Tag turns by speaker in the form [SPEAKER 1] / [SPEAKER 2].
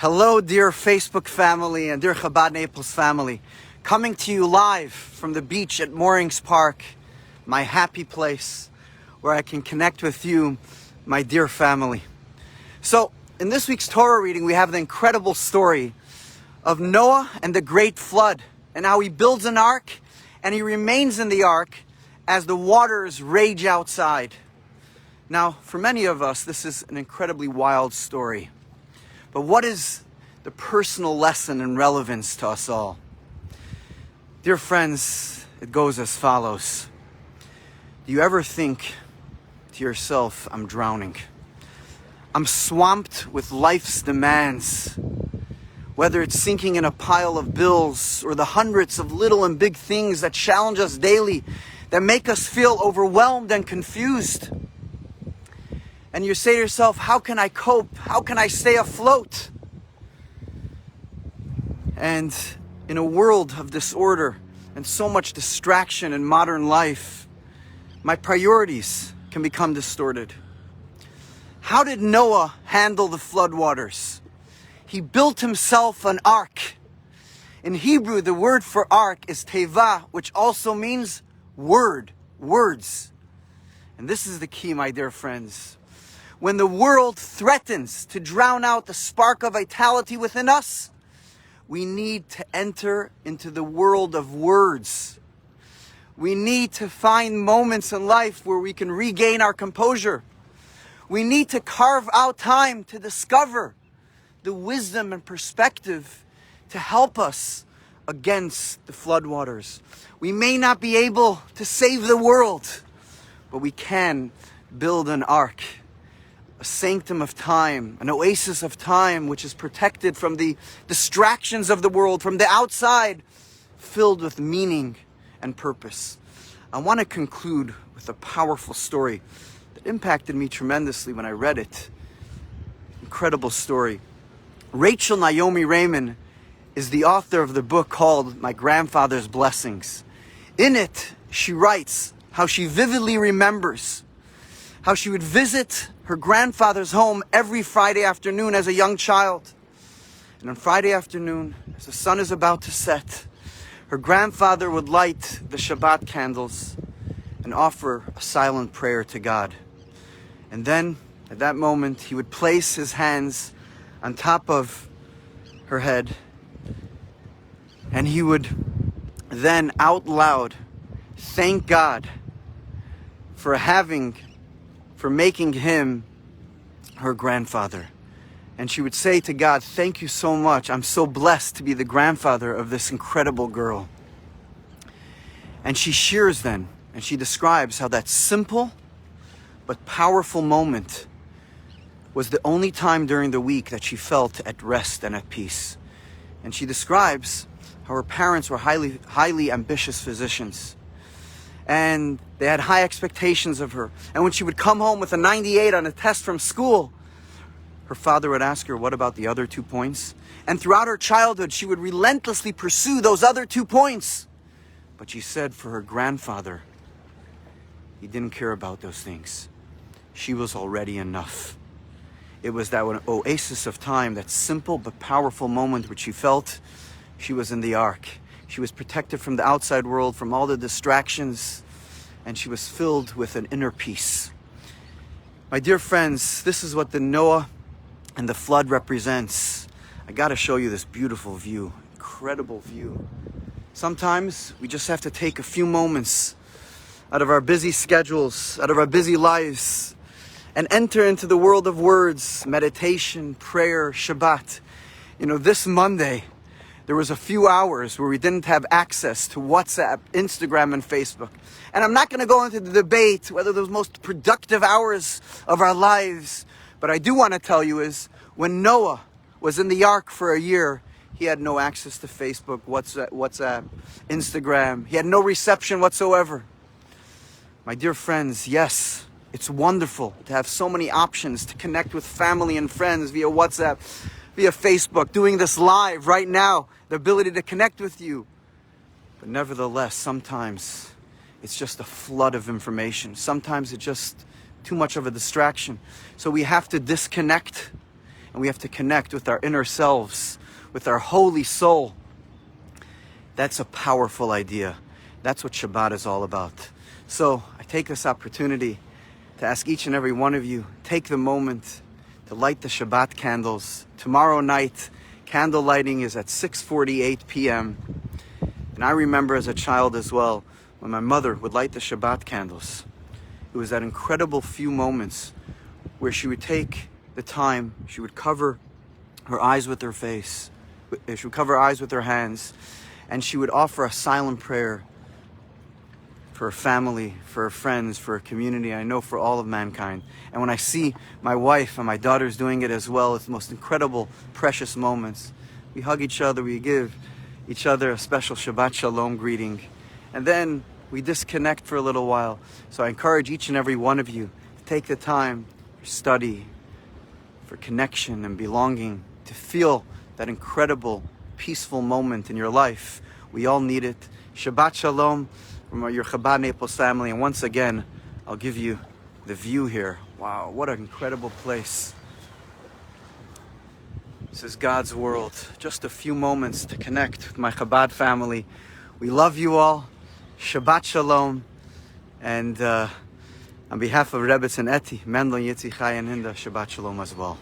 [SPEAKER 1] Hello, dear Facebook family and dear Chabad Naples family. Coming to you live from the beach at Moorings Park, my happy place where I can connect with you, my dear family. So, in this week's Torah reading, we have the incredible story of Noah and the great flood, and how he builds an ark and he remains in the ark as the waters rage outside. Now, for many of us, this is an incredibly wild story. But what is the personal lesson and relevance to us all? Dear friends, it goes as follows. Do you ever think to yourself, I'm drowning? I'm swamped with life's demands. Whether it's sinking in a pile of bills or the hundreds of little and big things that challenge us daily, that make us feel overwhelmed and confused. And you say to yourself, how can I cope? How can I stay afloat? And in a world of disorder and so much distraction in modern life, my priorities can become distorted. How did Noah handle the floodwaters? He built himself an ark. In Hebrew, the word for ark is teva, which also means words. And this is the key, my dear friends. When the world threatens to drown out the spark of vitality within us, we need to enter into the world of words. We need to find moments in life where we can regain our composure. We need to carve out time to discover the wisdom and perspective to help us against the floodwaters. We may not be able to save the world, but we can build an ark. A sanctum of time, an oasis of time, which is protected from the distractions of the world, from the outside, filled with meaning and purpose. I want to conclude with a powerful story that impacted me tremendously when I read it. Incredible story. Rachel Naomi Raymond is the author of the book called My Grandfather's Blessings. In it, she writes how she vividly remembers how she would visit her grandfather's home every Friday afternoon as a young child. And on Friday afternoon, as the sun is about to set, her grandfather would light the Shabbat candles and offer a silent prayer to God. And then, at that moment, he would place his hands on top of her head, and he would then out loud thank God for making him her grandfather. And she would say to God, thank you so much. I'm so blessed to be the grandfather of this incredible girl. And she shares then, and she describes how that simple but powerful moment was the only time during the week that she felt at rest and at peace. And she describes how her parents were highly ambitious physicians. And they had high expectations of her. And when she would come home with a 98 on a test from school, her father would ask her, what about the other 2 points? And throughout her childhood, she would relentlessly pursue those other 2 points. But she said for her grandfather, he didn't care about those things. She was already enough. It was that oasis of time, that simple but powerful moment which she felt she was in the ark. She was protected from the outside world, from all the distractions, and she was filled with an inner peace. My dear friends, this is what the Noah and the flood represents. I got to show you this beautiful view, incredible view. Sometimes we just have to take a few moments out of our busy schedules, out of our busy lives, and enter into the world of words, meditation, prayer, Shabbat. You know, this Monday, there was a few hours where we didn't have access to WhatsApp, Instagram, and Facebook. And I'm not going to go into the debate whether those most productive hours of our lives. But I do want to tell you is when Noah was in the ark for a year, he had no access to Facebook, WhatsApp, Instagram. He had no reception whatsoever. My dear friends, yes, it's wonderful to have so many options to connect with family and friends via WhatsApp, via Facebook, doing this live right now, the ability to connect with you. But nevertheless, sometimes it's just a flood of information. Sometimes it's just too much of a distraction. So we have to disconnect and we have to connect with our inner selves, with our holy soul. That's a powerful idea. That's what Shabbat is all about. So I take this opportunity to ask each and every one of you, take the moment to light the Shabbat candles. Tomorrow night, candle lighting is at 6:48 p.m. And I remember as a child as well, when my mother would light the Shabbat candles. It was that incredible few moments where she would take the time, she would cover her eyes with her face, she would cover her eyes with her hands, and she would offer a silent prayer for her family, for her friends, for her community, I know for all of mankind. And when I see my wife and my daughters doing it as well, it's the most incredible, precious moments. We hug each other, we give each other a special Shabbat Shalom greeting, and then we disconnect for a little while. So I encourage each and every one of you to take the time for study, for connection and belonging, to feel that incredible, peaceful moment in your life. We all need it. Shabbat Shalom from your Chabad Naples family. And once again, I'll give you the view here. Wow, what an incredible place. This is God's world. Just a few moments to connect with my Chabad family. We love you all. Shabbat Shalom. And on behalf of Rebbe and Eti, Mendel, Yitzi, Chai, and Hinda, Shabbat Shalom as well.